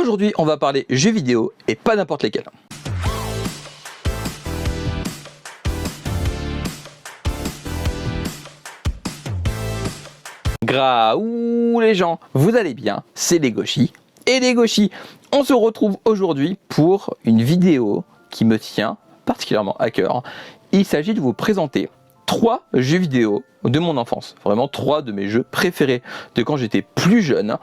Aujourd'hui, on va parler jeux vidéo et pas n'importe lesquels. Graouh les gens, vous allez bien, c'est les Gauchis. Et les Gauchis, on se retrouve aujourd'hui pour une vidéo qui me tient particulièrement à cœur. Il s'agit de vous présenter 3 jeux vidéo de mon enfance, vraiment 3 de mes jeux préférés de quand j'étais plus jeune.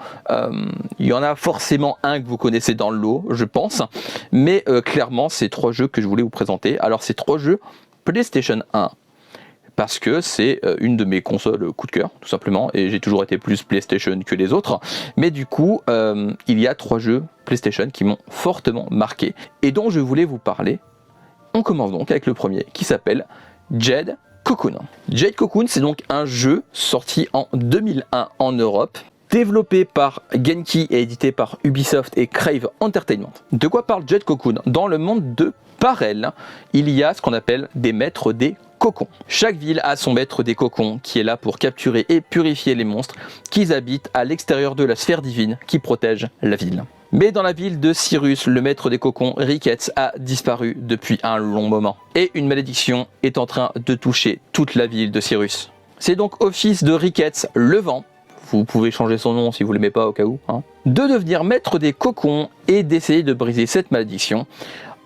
Il y en a forcément un que vous connaissez dans le lot, je pense, mais clairement c'est 3 jeux que je voulais vous présenter. Alors c'est 3 jeux PlayStation 1, parce que c'est une de mes consoles coup de cœur, tout simplement, et j'ai toujours été plus PlayStation que les autres, mais du coup, il y a 3 jeux PlayStation qui m'ont fortement marqué, et dont je voulais vous parler. On commence donc avec le premier, qui s'appelle Jade Cocoon. Jade Cocoon, c'est donc un jeu sorti en 2001 en Europe, développé par Genki et édité par Ubisoft et Crave Entertainment. De quoi parle Jade Cocoon? Dans le monde de Parel, il y a ce qu'on appelle des maîtres des cocons. Chaque ville a son maître des cocons qui est là pour capturer et purifier les monstres qui habitent à l'extérieur de la sphère divine qui protège la ville. Mais dans la ville de Cyrus, le maître des cocons, Ricketts, a disparu depuis un long moment. Et une malédiction est en train de toucher toute la ville de Cyrus. C'est donc au fils de Ricketts, le vent, vous pouvez changer son nom si vous l'aimez pas au cas où, de devenir maître des cocons et d'essayer de briser cette malédiction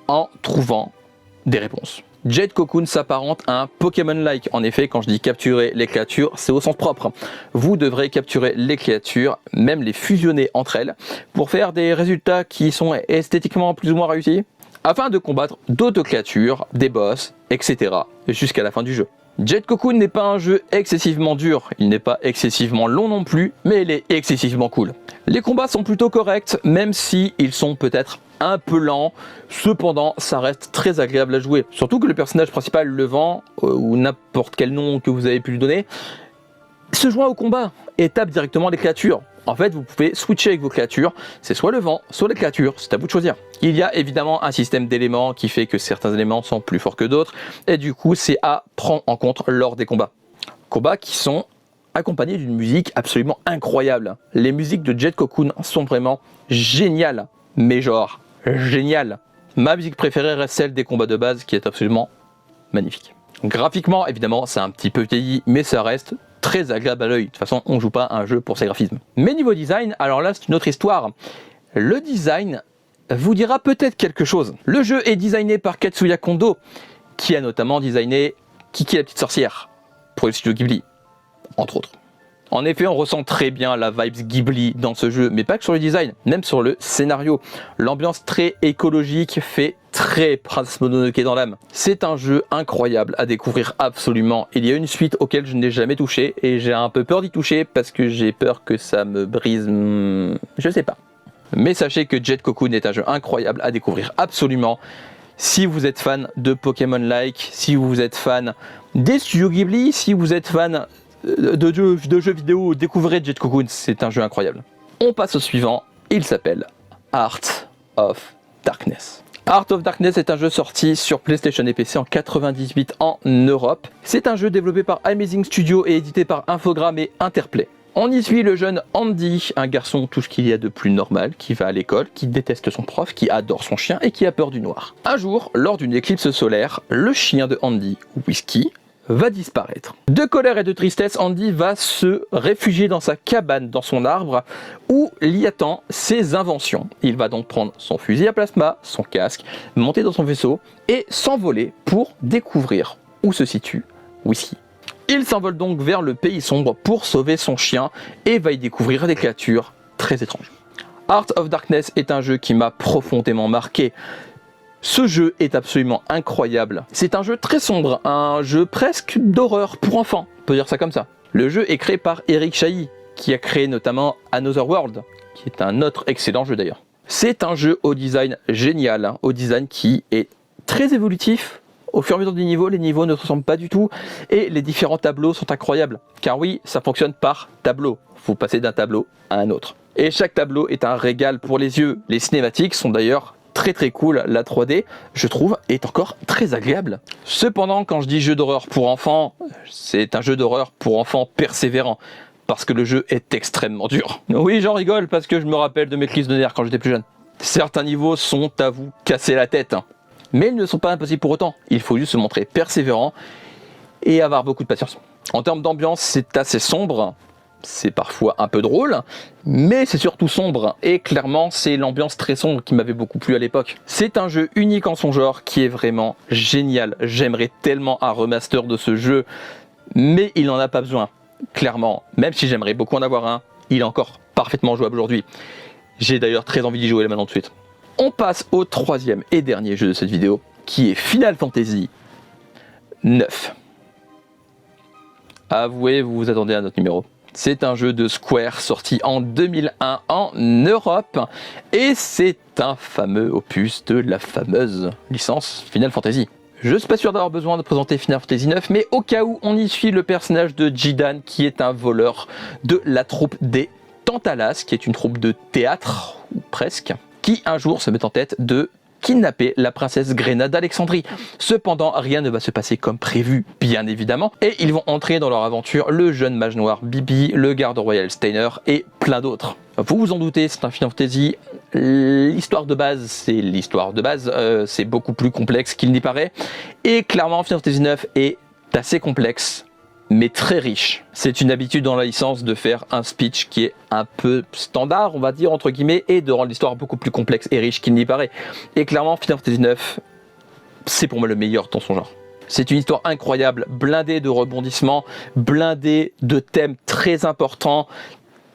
en trouvant des réponses. Jade Cocoon s'apparente à un Pokémon-like. En effet, quand je dis capturer les créatures, c'est au sens propre. Vous devrez capturer les créatures, même les fusionner entre elles, pour faire des résultats qui sont esthétiquement plus ou moins réussis, afin de combattre d'autres créatures, des boss, etc. jusqu'à la fin du jeu. Jade Cocoon n'est pas un jeu excessivement dur, il n'est pas excessivement long non plus, mais il est excessivement cool. Les combats sont plutôt corrects, même si ils sont peut-être un peu lent, cependant ça reste très agréable à jouer. Surtout que le personnage principal, le vent, ou n'importe quel nom que vous avez pu lui donner, se joint au combat et tape directement les créatures. En fait, vous pouvez switcher avec vos créatures, c'est soit le vent, soit les créatures, c'est à vous de choisir. Il y a évidemment un système d'éléments qui fait que certains éléments sont plus forts que d'autres, et du coup c'est à prendre en compte lors des combats. Combats qui sont accompagnés d'une musique absolument incroyable. Les musiques de Jade Cocoon sont vraiment géniales, mais genre génial. Ma musique préférée reste celle des combats de base qui est absolument magnifique. Graphiquement, évidemment, c'est un petit peu vieilli, mais ça reste très agréable à l'œil. De toute façon, on ne joue pas un jeu pour ses graphismes. Mais niveau design, alors là, c'est une autre histoire. Le design vous dira peut-être quelque chose. Le jeu est designé par Katsuya Kondo, qui a notamment designé Kiki la petite sorcière pour le studio Ghibli, entre autres. En effet, on ressent très bien la vibes Ghibli dans ce jeu, mais pas que sur le design, même sur le scénario. L'ambiance très écologique fait très Princesse Mononoke dans l'âme. C'est un jeu incroyable à découvrir absolument. Il y a une suite auquel je n'ai jamais touché, et j'ai un peu peur d'y toucher parce que j'ai peur que ça me brise... je sais pas. Mais sachez que Jade Cocoon est un jeu incroyable à découvrir absolument. Si vous êtes fan de Pokémon-like, si vous êtes fan des studios Ghibli, si vous êtes fan de jeux vidéo, découvrez Jade Cocoon, c'est un jeu incroyable. On passe au suivant, il s'appelle Heart of Darkness. Heart of Darkness est un jeu sorti sur PlayStation et PC en 98 en Europe. C'est un jeu développé par Amazing Studio et édité par Infogrames et Interplay. On y suit le jeune Andy, un garçon tout ce qu'il y a de plus normal, qui va à l'école, qui déteste son prof, qui adore son chien et qui a peur du noir. Un jour, lors d'une éclipse solaire, le chien de Andy, Whisky, va disparaître. De colère et de tristesse, Andy va se réfugier dans sa cabane, dans son arbre, où l'y attend ses inventions. Il va donc prendre son fusil à plasma, son casque, monter dans son vaisseau et s'envoler pour découvrir où se situe Whisky. Il s'envole donc vers le pays sombre pour sauver son chien et va y découvrir des créatures très étranges. Heart of Darkness est un jeu qui m'a profondément marqué. Ce jeu est absolument incroyable. C'est un jeu très sombre, un jeu presque d'horreur pour enfants, on peut dire ça comme ça. Le jeu est créé par Eric Chahi, qui a créé notamment Another World, qui est un autre excellent jeu d'ailleurs. C'est un jeu au design génial, au design qui est très évolutif. Au fur et à mesure des niveaux, les niveaux ne se ressemblent pas du tout et les différents tableaux sont incroyables. Car oui, ça fonctionne par tableau. Vous passez d'un tableau à un autre. Et chaque tableau est un régal pour les yeux. Les cinématiques sont d'ailleurs très cool. La 3D, je trouve, est encore très agréable. Cependant, quand je dis jeu d'horreur pour enfants, c'est un jeu d'horreur pour enfants persévérant. Parce que le jeu est extrêmement dur. Oui, j'en rigole parce que je me rappelle de mes crises de nerfs quand j'étais plus jeune. Certains niveaux sont à vous casser la tête, mais ils ne sont pas impossibles pour autant. Il faut juste se montrer persévérant et avoir beaucoup de patience. En termes d'ambiance, c'est assez sombre, c'est parfois un peu drôle, mais c'est surtout sombre, et clairement c'est l'ambiance très sombre qui m'avait beaucoup plu à l'époque. C'est un jeu unique en son genre qui est vraiment génial. J'aimerais tellement un remaster de ce jeu, mais il n'en a pas besoin. Clairement, même si j'aimerais beaucoup en avoir un, il est encore parfaitement jouable aujourd'hui. J'ai d'ailleurs très envie d'y jouer là maintenant tout de suite. On passe au troisième et dernier jeu de cette vidéo, qui est Final Fantasy 9. Avouez, vous vous attendez à notre numéro. C'est un jeu de Square sorti en 2001 en Europe et c'est un fameux opus de la fameuse licence Final Fantasy. Je ne suis pas sûr d'avoir besoin de présenter Final Fantasy 9, mais au cas où, on y suit le personnage de Jidan qui est un voleur de la troupe des Tantalas, qui est une troupe de théâtre, ou presque, qui un jour se met en tête de kidnapper la princesse Grena d'Alexandrie. Cependant, rien ne va se passer comme prévu, bien évidemment, et ils vont entrer dans leur aventure le jeune mage noir Bibi, le garde royal Steiner et plein d'autres. Vous vous en doutez, c'est un Final Fantasy. L'histoire de base, c'est l'histoire de base, c'est beaucoup plus complexe qu'il n'y paraît, et clairement Final Fantasy 9 est assez complexe, mais très riche. C'est une habitude dans la licence de faire un speech qui est un peu standard, on va dire, entre guillemets, et de rendre l'histoire beaucoup plus complexe et riche qu'il n'y paraît. Et clairement, Final Fantasy 9, c'est pour moi le meilleur dans son genre. C'est une histoire incroyable, blindée de rebondissements, blindée de thèmes très importants,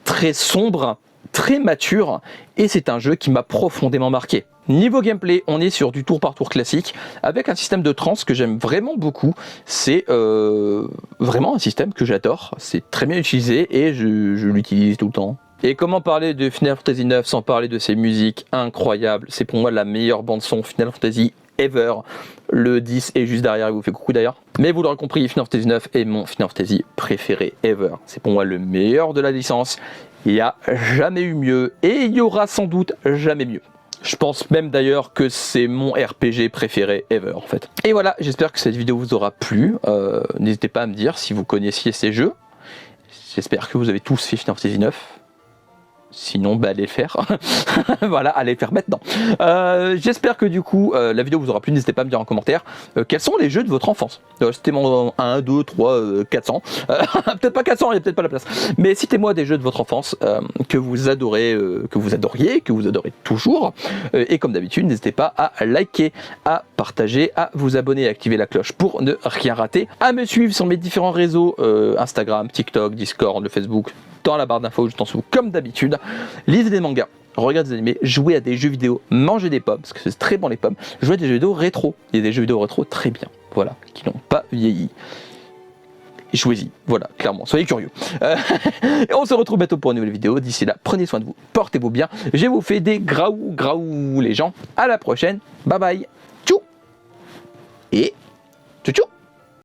très sombres, très mature, et c'est un jeu qui m'a profondément marqué. Niveau gameplay, on est sur du tour par tour classique, avec un système de trance que j'aime vraiment beaucoup. C'est vraiment un système que j'adore, c'est très bien utilisé et je l'utilise tout le temps. Et comment parler de Final Fantasy 9 sans parler de ses musiques incroyables? C'est pour moi la meilleure bande son Final Fantasy ever. Le 10 est juste derrière, il vous fait coucou d'ailleurs. Mais vous l'aurez compris, Final Fantasy 9 est mon Final Fantasy préféré ever. C'est pour moi le meilleur de la licence. Il n'y a jamais eu mieux et il y aura sans doute jamais mieux. Je pense même d'ailleurs que c'est mon RPG préféré ever en fait. Et voilà, j'espère que cette vidéo vous aura plu. N'hésitez pas à me dire si vous connaissiez ces jeux. J'espère que vous avez tous fait Final Fantasy 9. Sinon, allez le faire. Voilà, allez le faire maintenant. J'espère que du coup, la vidéo vous aura plu. N'hésitez pas à me dire en commentaire quels sont les jeux de votre enfance. C'était mon 1, 2, 3, 400. Peut-être pas 400, il n'y a peut-être pas la place. Mais citez-moi des jeux de votre enfance que vous adorez, que vous adoriez, que vous adorez toujours. Et comme d'habitude, n'hésitez pas à liker, à partager, à vous abonner et à activer la cloche pour ne rien rater. À me suivre sur mes différents réseaux, Instagram, TikTok, Discord, Facebook, dans la barre d'infos juste en dessous, comme d'habitude. Lisez des mangas, regardez des animés, jouez à des jeux vidéo, mangez des pommes, parce que c'est très bon les pommes, jouez à des jeux vidéo rétro. Il y a des jeux vidéo rétro très bien, voilà, qui n'ont pas vieilli. Jouez-y, voilà, clairement, soyez curieux. Et on se retrouve bientôt pour une nouvelle vidéo. D'ici là, prenez soin de vous, portez-vous bien. Je vous fais des graou les gens. À la prochaine, bye bye, tchou. Et tchou tchou.